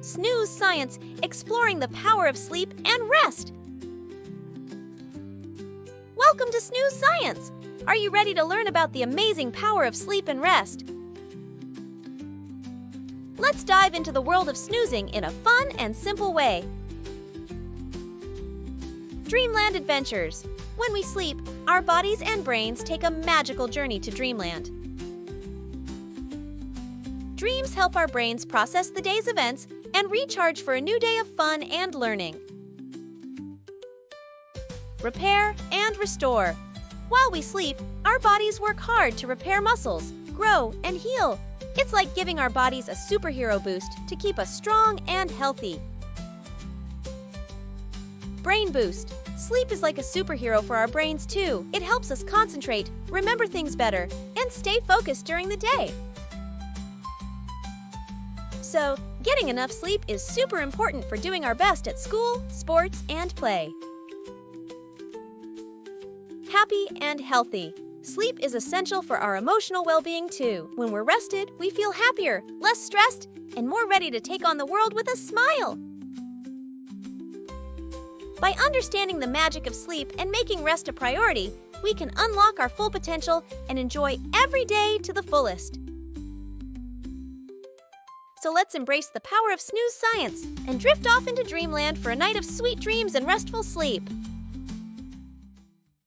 Snooze Science, exploring the power of sleep and rest. Welcome to Snooze Science! Are you ready to learn about the amazing power of sleep and rest? Let's dive into the world of snoozing in a fun and simple way. Dreamland Adventures. When we sleep, our bodies and brains take a magical journey to dreamland. Dreams help our brains process the day's events and recharge for a new day of fun and learning. Repair and restore. While we sleep, our bodies work hard to repair muscles, grow, and heal. It's like giving our bodies a superhero boost to keep us strong and healthy. Brain boost. Sleep is like a superhero for our brains too. It helps us concentrate, remember things better, and stay focused during the day. So, getting enough sleep is super important for doing our best at school, sports, and play. Happy and healthy. Sleep is essential for our emotional well-being too. When we're rested, we feel happier, less stressed, and more ready to take on the world with a smile. By understanding the magic of sleep and making rest a priority, we can unlock our full potential and enjoy every day to the fullest. So let's embrace the power of Snooze Science and drift off into dreamland for a night of sweet dreams and restful sleep.